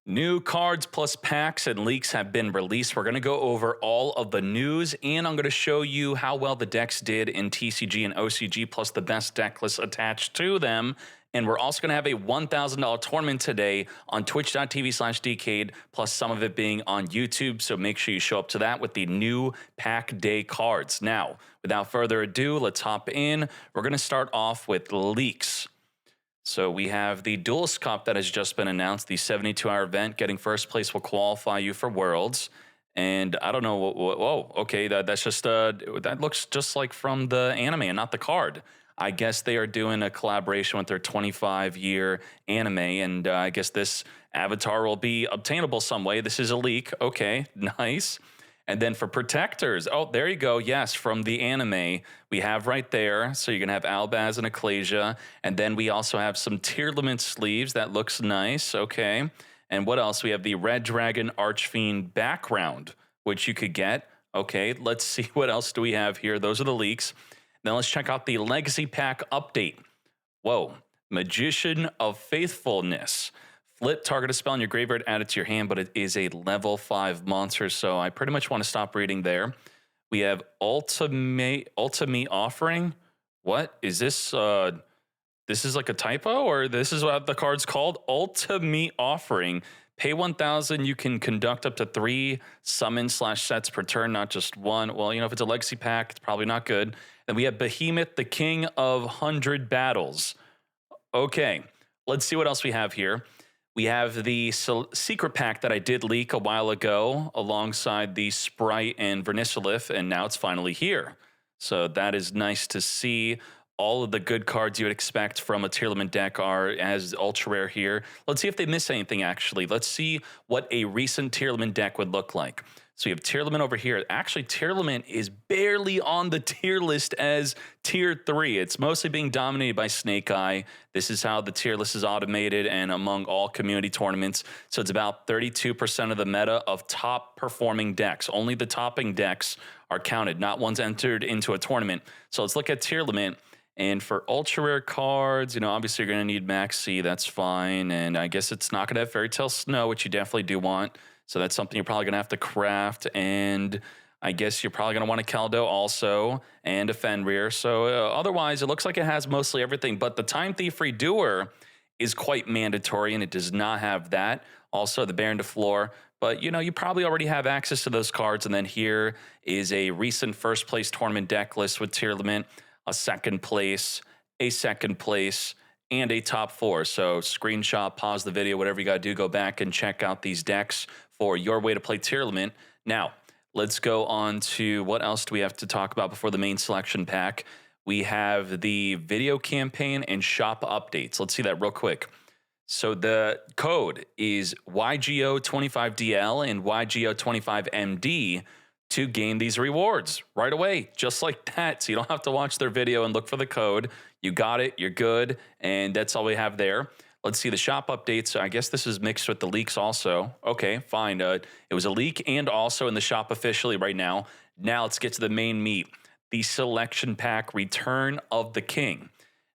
New cards plus packs and leaks have been released. We're going to go over all of the news, and I'm going to show you how well the decks did in TCG and OCG, plus the best deck lists attached to them. And we're also going to have a $1,000 tournament today on twitch.tv/Decade, plus some of it being on YouTube. So make sure you show up to that with the new pack day cards. Now, without further ado, let's hop in. We're going to start off with leaks. So we have the Duelist Cup that has just been announced, the 72-hour event. Getting first place will qualify you for Worlds. And I don't know, whoa, okay, that's just, that looks just like from the anime and not the card. I guess they are doing a collaboration with their 25-year anime, and I guess this avatar will be obtainable some way. This is a leak, okay, nice. And then for protectors, oh, there you go. Yes, from the anime, we have right there. So you're going to have Albaz and Ecclesia. And then we also have some Tearlament sleeves. That looks nice. Okay. And what else? We have the Red Dragon Archfiend background, which you could get. Okay, let's see what else do we have here. Those are the leaks. Now let's check out the Legacy Pack update. Whoa, Magician of Faithfulness. Flip, target a spell in your graveyard, add it to your hand, but it is a level 5 monster, so I pretty much want to stop reading there. We have Ultimate Offering. What is this? This is like a typo, or this is what the card's called? Ultimate Offering. Pay 1,000, you can conduct up to 3 summons/sets per turn, not just one. Well, you know, if it's a Legacy Pack, it's probably not good. Then we have Behemoth, the King of 100 Battles. Okay, let's see what else we have here. We have the secret pack that I did leak a while ago alongside the Sprite and Vernisolith, and now it's finally here. So that is nice to see. All of the good cards you would expect from a Tearlament deck are as ultra rare here. Let's see if they miss anything, actually. Let's see what a recent Tearlament deck would look like. So you have Tearlament over here. Actually, Tearlament is barely on the tier list as tier 3. It's mostly being dominated by Snake Eye. This is how the tier list is automated and among all community tournaments. So it's about 32% of the meta of top performing decks. Only the topping decks are counted, not ones entered into a tournament. So let's look at Tearlament. And for ultra rare cards, you know, obviously you're going to need Max C. That's fine. And I guess it's not going to have Fairy Tale Snow, which you definitely do want. So that's something you're probably going to have to craft. And I guess you're probably going to want a Caldo also and a Fenrir. So otherwise, it looks like it has mostly everything. But the Time Thief Redoer is quite mandatory, and it does not have that. Also, the Baron de Fleur. But, you know, you probably already have access to those cards. And then here is a recent first place tournament deck list with Tearlament, a second place, and a top 4. So screenshot, pause the video, whatever you got to do, go back and check out these decks for your way to play Tearlament. Now, let's go on to what else do we have to talk about before the main selection pack. We have the video campaign and shop updates. Let's see that real quick. So the code is YGO25DL and YGO25MD to gain these rewards right away, just like that. So you don't have to watch their video and look for the code. You got it, you're good, and that's all we have there. Let's see the shop updates. I guess this is mixed with the leaks also. Okay, fine. It was a leak and also in the shop officially right now. Now let's get to the main meat, the selection pack Return of the King.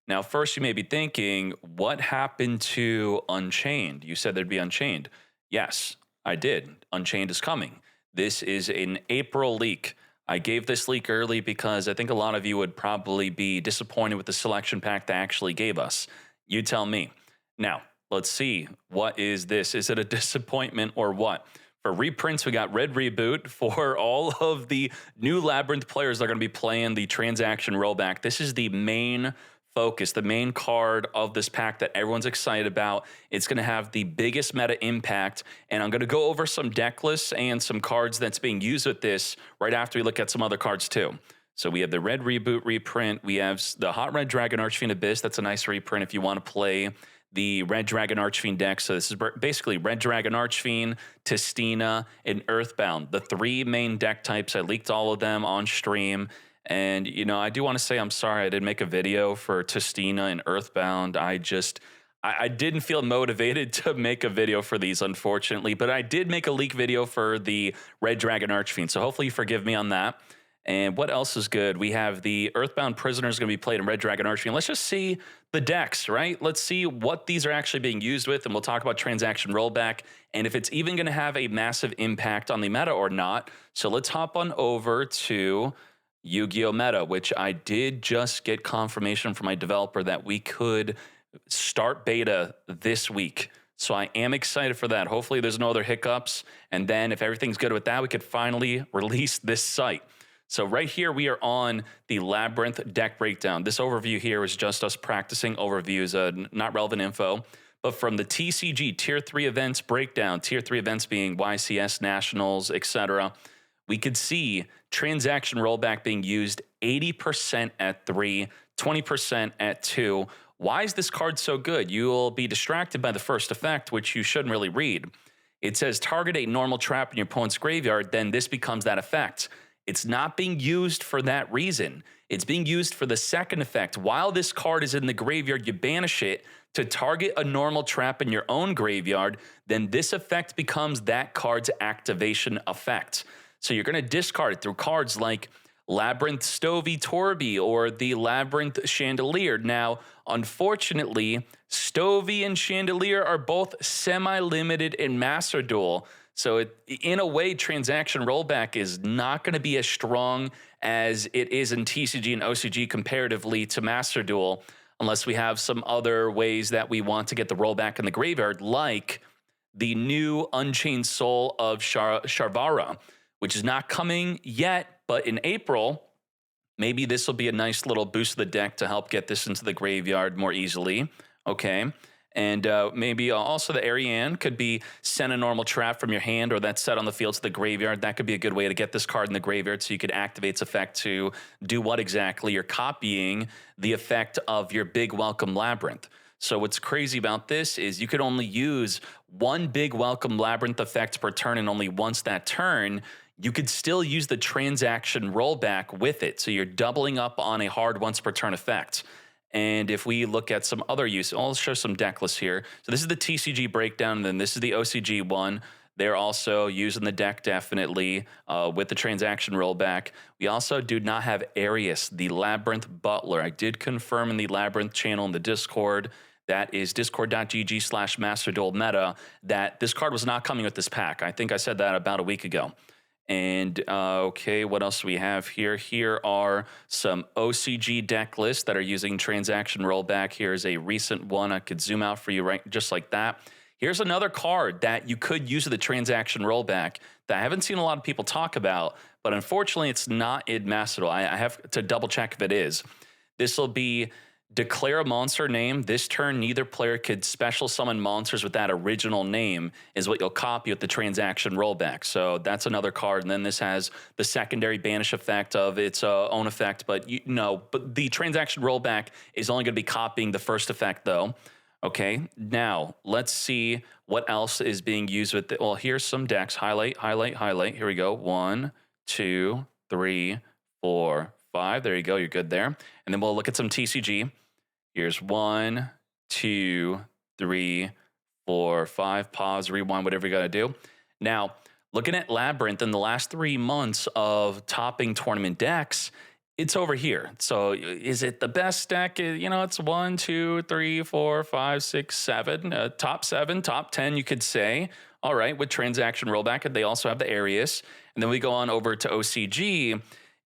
Now, first you may be thinking, what happened to Unchained? You said there'd be Unchained. Yes, I did. Unchained is coming. This is an April leak. I gave this leak early because I think a lot of you would probably be disappointed with the selection pack they actually gave us. You tell me. Now, let's see. What is this? Is it a disappointment or what? For reprints, we got Red Reboot for all of the new Labyrinth players that are going to be playing the transaction rollback. This is the main focus, the main card of this pack that everyone's excited about. It's going to have the biggest meta impact, and I'm going to go over some deck lists and some cards that's being used with this right after we look at some other cards too. So we have the Red Reboot reprint. We have the Hot Red Dragon Archfiend Abyss. That's a nice reprint if you want to play the Red Dragon Archfiend deck. So this is basically Red Dragon Archfiend, Tistina, and Earthbound. The 3 main deck types. I leaked all of them on stream. And, you know, I do want to say I'm sorry I didn't make a video for Tistina and Earthbound. I didn't feel motivated to make a video for these, unfortunately. But I did make a leak video for the Red Dragon Archfiend. So hopefully you forgive me on that. And what else is good? We have the Earthbound Prisoners going to be played in Red Dragon Archery. And let's just see the decks, right? Let's see what these are actually being used with, and we'll talk about transaction rollback and if it's even going to have a massive impact on the meta or not. So let's hop on over to Yu-Gi-Oh! Meta, which I did just get confirmation from my developer that we could start beta this week. So I am excited for that. Hopefully there's no other hiccups. And then if everything's good with that, we could finally release this site. So right here, we are on the Labyrinth deck breakdown. This overview here is just us practicing overviews, not relevant info. But from the TCG Tier 3 events breakdown, Tier 3 events being YCS, Nationals, etc., we could see transaction rollback being used 80% at 3, 20% at 2. Why is this card so good? You'll be distracted by the first effect, which you shouldn't really read. It says target a normal trap in your opponent's graveyard, then this becomes that effect. It's not being used for that reason. It's being used for the second effect. While this card is in the graveyard, you banish it to target a normal trap in your own graveyard, then this effect becomes that card's activation effect. So you're going to discard it through cards like Labyrinth Stovey Torby or the Labyrinth Chandelier. Now, unfortunately, Stovey and Chandelier are both semi-limited in Master Duel. So in a way, transaction rollback is not going to be as strong as it is in TCG and OCG comparatively to Master Duel, unless we have some other ways that we want to get the rollback in the graveyard, like the new Unchained Soul of Sharvara, which is not coming yet, but in April, maybe this will be a nice little boost to the deck to help get this into the graveyard more easily. Okay. And maybe also the Ariane could be send a normal trap from your hand or that's set on the field to the graveyard. That could be a good way to get this card in the graveyard so you could activate its effect to do what exactly? You're copying the effect of your Big Welcome Labyrinth. So what's crazy about this is you could only use one Big Welcome Labyrinth effect per turn, and only once that turn, you could still use the transaction rollback with it. So you're doubling up on a hard once per turn effect. And if we look at some other use, I'll show some deck lists here. So this is the TCG breakdown, and then this is the OCG one. They're also using the deck definitely with the transaction rollback. We also do not have Arius, the Labyrinth Butler. I did confirm in the Labyrinth channel in the Discord, that is discord.gg/masterduelmeta, that this card was not coming with this pack. I think I said that about a week ago. And okay, what else do we have here? Here are some OCG deck lists that are using transaction rollback. Here's a recent one. I could zoom out for you right just like that. Here's another card that you could use with the transaction rollback that I haven't seen a lot of people talk about, but unfortunately it's not in Master Duel. I have to double check if it is. This will be declare a monster name. This turn, neither player could special summon monsters with that original name is what you'll copy with the transaction rollback. So that's another card. And then this has the secondary banish effect of its own effect. But but the transaction rollback is only going to be copying the first effect though. Okay, now let's see what else is being used with well, here's some decks. Highlight. Here we go. 1, 2, 3, 4, 5. There you go. You're good there. And then we'll look at some TCG. Here's 1, 2, 3, 4, 5. Pause, rewind, whatever you got to do. Now, looking at Labyrinth in the last 3 months of topping tournament decks, it's over here. So is it the best deck? It's 1, 2, 3, 4, 5, 6, 7. Top 7, top 10, you could say. All right, with transaction rollback, they also have the Arius. And then we go on over to OCG.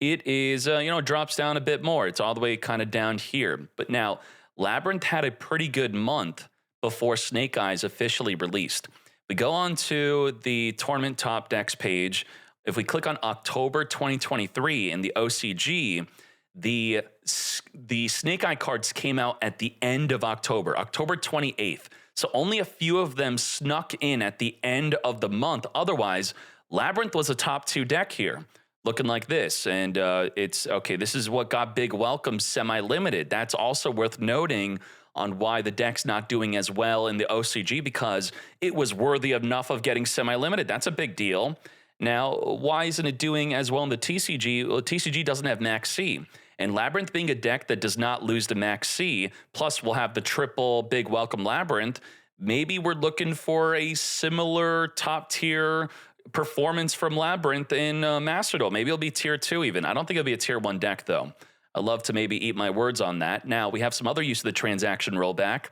It is, drops down a bit more. It's all the way kind of down here. But now, Labyrinth had a pretty good month before Snake Eyes officially released. We go on to the tournament top decks page. If we click on October 2023 in the OCG, the Snake Eye cards came out at the end of October 28th. So only a few of them snuck in at the end of the month. Otherwise, Labyrinth was a top 2 deck here, looking like this. And it's, okay, this is what got Big Welcome semi-limited. That's also worth noting on why the deck's not doing as well in the OCG, because it was worthy enough of getting semi-limited. That's a big deal. Now, why isn't it doing as well in the TCG? Well, TCG doesn't have Max C. And Labyrinth being a deck that does not lose to Max C, plus we'll have the triple Big Welcome Labyrinth, maybe we're looking for a similar top tier performance from Labyrinth in Master Duel. Maybe it'll be tier 2 even. I don't think it'll be a tier 1 deck though. I'd love to maybe eat my words on that. Now, we have some other use of the transaction rollback.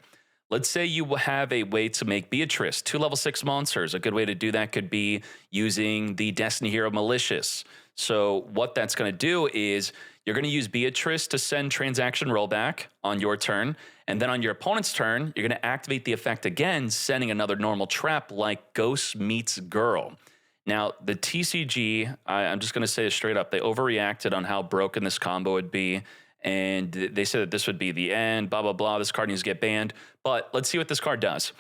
Let's say you have a way to make Beatrice 2 level 6 monsters. A good way to do that could be using the Destiny Hero Malicious. So what that's going to do is you're going to use Beatrice to send transaction rollback on your turn. And then on your opponent's turn, you're going to activate the effect again, sending another normal trap like Ghost Meets Girl. Now, the TCG, I'm just going to say it straight up, they overreacted on how broken this combo would be. And they said that this would be the end, blah, blah, blah. This card needs to get banned. But let's see what this card does.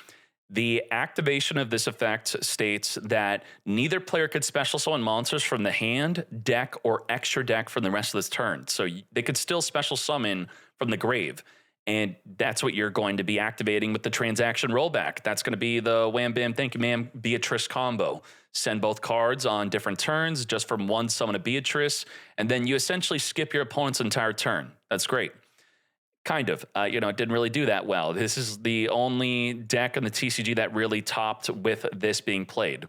The activation of this effect states that neither player could special summon monsters from the hand, deck, or extra deck from the rest of this turn. So they could still special summon from the grave. And that's what you're going to be activating with the transaction rollback. That's going to be the wham, bam, thank you, ma'am, Beatrice combo. Send both cards on different turns just from one summon a Beatrice, and then you essentially skip your opponent's entire turn. That's great. Kind of. It didn't really do that well. This is the only deck in the TCG that really topped with this being played.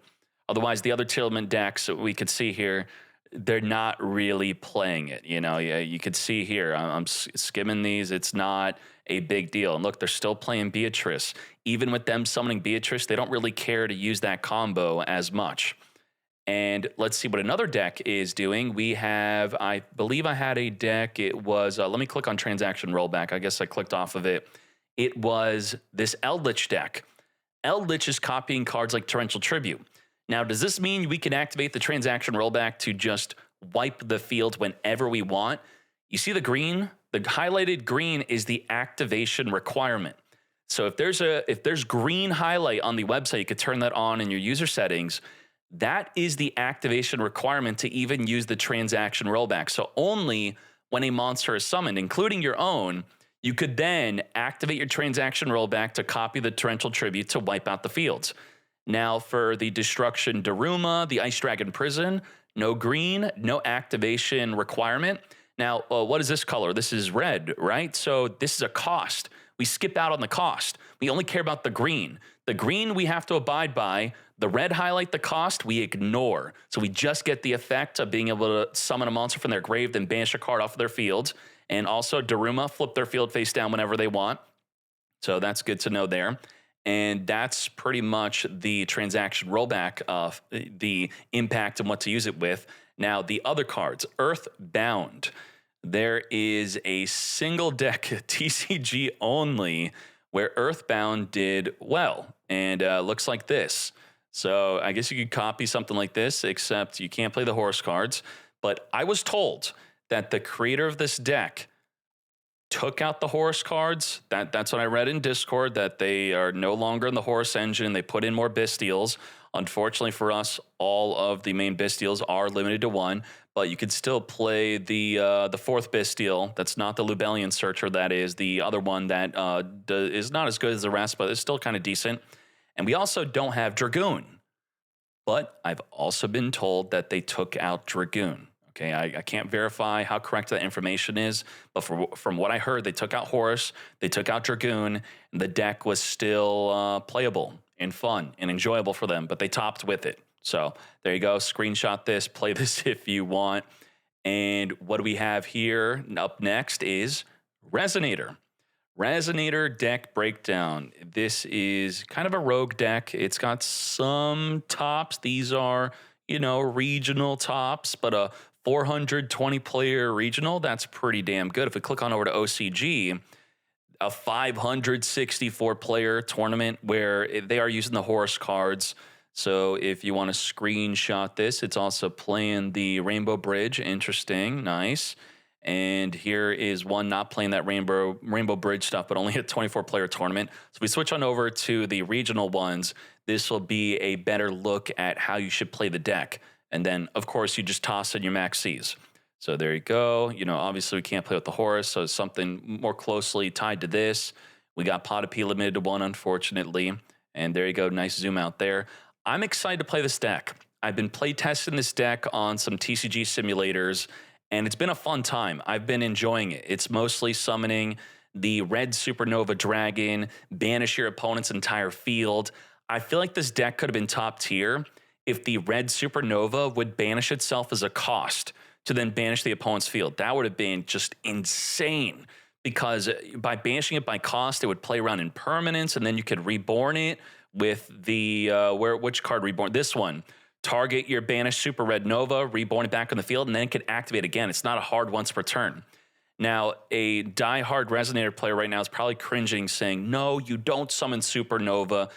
Otherwise, the other Tillman decks we could see here, they're not really playing it. You could see here, I'm skimming these. It's not a big deal. And look, they're still playing Beatrice. Even with them summoning Beatrice, they don't really care to use that combo as much. And let's see what another deck is doing. We have, I believe I had a deck. It was, let me click on transaction rollback. I guess I clicked off of it. It was this Eldritch deck. Eldritch is copying cards like Torrential Tribute. Now, does this mean we can activate the transaction rollback to just wipe the field whenever we want? You see the green? The highlighted green is the activation requirement. So if there's green highlight on the website, you could turn that on in your user settings. That is the activation requirement to even use the transaction rollback. So only when a monster is summoned, including your own, you could then activate your transaction rollback to copy the Torrential Tribute to wipe out the fields. Now for the Destruction Daruma, the Ice Dragon Prison, no green, no activation requirement. Now, what is this color? This is red, right? So this is a cost. We skip out on the cost. We only care about the green. The green we have to abide by. The red highlight, the cost, we ignore. So we just get the effect of being able to summon a monster from their grave, then banish a card off of their field. And also Daruma, flip their field face down whenever they want. So that's good to know there. And that's pretty much the transaction rollback of the impact and what to use it with. Now, the other cards, Earthbound. There is a single deck, TCG only, where Earthbound did well. And looks like this. So I guess you could copy something like this, except you can't play the horse cards. But I was told that the creator of this deck took out the horse cards. That's what I read in Discord, that they are no longer in the horse engine. They put in more Bestials. Unfortunately for us, all of the main Bestials are limited to one, but you could still play the fourth Bestial. That's not the Lubellian Searcher. That is the other one that is not as good as the rest, but it's still kind of decent. And we also don't have Dragoon. But I've also been told that they took out Dragoon. Okay, I can't verify how correct that information is, but from what I heard, they took out Horus, they took out Dragoon, and the deck was still playable and fun and enjoyable for them, but they topped with it. So there you go, screenshot this, play this if you want. And what do we have here? Up next is Resonator. Resonator deck breakdown. This is kind of a rogue deck. It's got some tops. These are, regional tops, but a 420 player regional, that's pretty damn good. If we click on over to OCG, a 564 player tournament where they are using the horse cards. So if you want to screenshot this, it's also playing the Rainbow Bridge. Interesting, nice. And here is one not playing that Rainbow Bridge stuff, but only a 24 player tournament. So if we switch on over to the regional ones, this will be a better look at how you should play the deck. And then, of course, you just toss in your max Cs. So there you go. Obviously, we can't play with the Horus, so something more closely tied to this. We got Pot of P limited to one, unfortunately. And there you go. Nice zoom out there. I'm excited to play this deck. I've been play testing this deck on some TCG simulators, and it's been a fun time. I've been enjoying it. It's mostly summoning the red Supernova Dragon, banish your opponent's entire field. I feel like this deck could have been top tier if the red supernova would banish itself as a cost to then banish the opponent's field. That would have been just insane, because by banishing it by cost, it would play around in permanence, and then you could reborn it with the which card reborn? This one. Target your banished super red nova, reborn it back on the field, and then it could activate again. It's not a hard once per turn. Now, a die-hard Resonator player right now is probably cringing, saying, no, you don't summon supernova.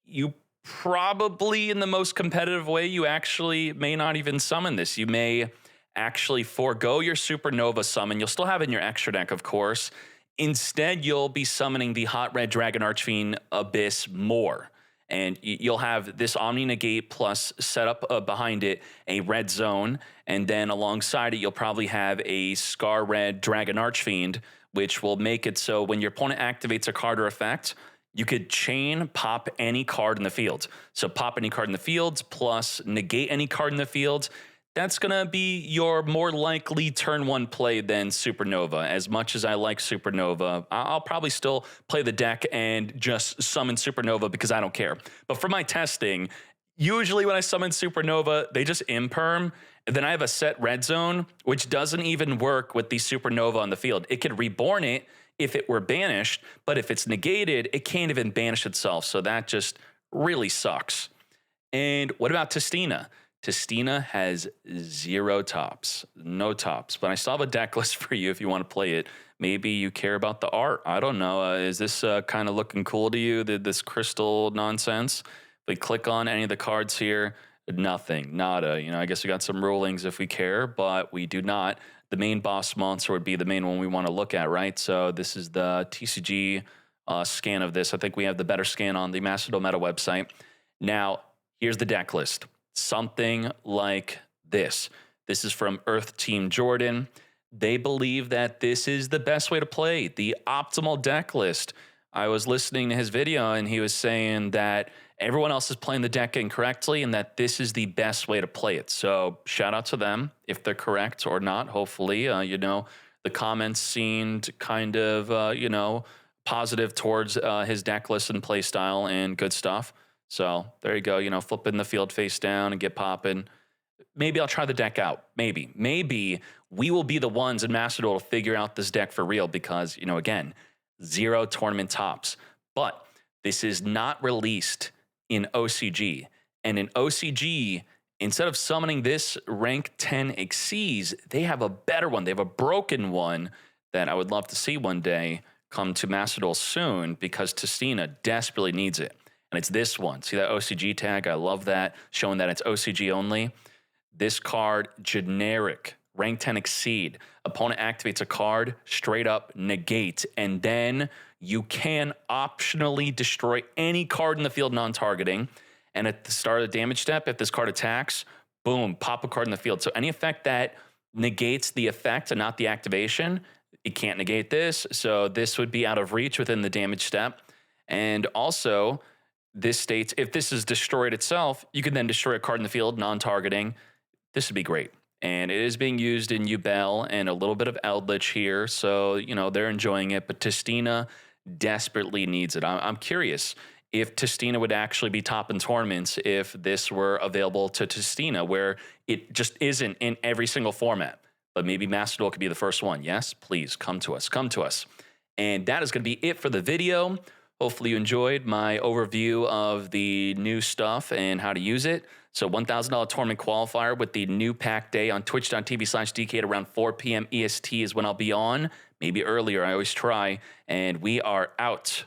You probably, in the most competitive way, you actually may not even summon this. You may actually forego your supernova summon. You'll still have it in your extra deck, of course. Instead, you'll be summoning the hot red Dragon Archfiend Abyss more. And you'll have this Omni Negate plus set up behind it a red zone. And then alongside it, you'll probably have a Scar Red Dragon Archfiend, which will make it so when your opponent activates a card or effect, you could chain pop any card in the field. So pop any card in the field plus negate any card in the field. That's going to be your more likely turn one play than Supernova. As much as I like Supernova, I'll probably still play the deck and just summon Supernova because I don't care. But for my testing, usually when I summon Supernova, they just imperm. And then I have a set red zone, which doesn't even work with the Supernova on the field. It could reborn it if it were banished, but if it's negated, it can't even banish itself. So that just really sucks. And what about Testina? Testina has 0 tops, no tops, but I still have a deck list for you if you want to play it. Maybe you care about the art. I don't know. Is this kind of looking cool to you, this crystal nonsense? If we click on any of the cards here, nothing, nada. You know, I guess we got some rulings if we care, but we do not. The main boss monster would be the main one we want to look at, right? So this is the TCG scan of this. I think we have the better scan on the Macedo Meta website. Now, here's the deck list. Something like this. This is from Earth Team Jordan. They believe that this is the best way to play, the optimal deck list. I was listening to his video and he was saying that everyone else is playing the deck incorrectly and that this is the best way to play it. So shout out to them if they're correct or not. Hopefully, you know, the comments seemed kind of, you know, positive towards his deck list and play style and good stuff. So there you go, you know, flipping the field face down and get popping. Maybe I'll try the deck out. Maybe we will be the ones in Macedo to figure out this deck for real because, you know, again, 0 tournament tops. But this is not released in OCG. And in OCG, instead of summoning this rank 10 Xyz, they have a better one. They have a broken one that I would love to see one day come to Macedo soon because Testina desperately needs it. And it's this one. See that OCG tag? I love that, showing that it's OCG only. This card, generic, rank 10 Exceed. Opponent activates a card, straight up negate, and then you can optionally destroy any card in the field non-targeting. And at the start of the damage step, if this card attacks, boom, pop a card in the field. So any effect that negates the effect and not the activation, it can't negate this. So this would be out of reach within the damage step. And also, this states if this is destroyed itself, you can then destroy a card in the field, non-targeting. This would be great. And it is being used in Yubel and a little bit of Eldritch here. So, you know, they're enjoying it. But Testina desperately needs it. I'm curious if Testina would actually be top in tournaments if this were available to Testina, where it just isn't in every single format. But maybe Macedo could be the first one. Yes, please come to us. Come to us. And that is going to be it for the video. Hopefully you enjoyed my overview of the new stuff and how to use it. So $1,000 tournament qualifier with the new pack day on twitch.tv/DK at around 4 p.m. EST is when I'll be on. Maybe earlier, I always try. And we are out.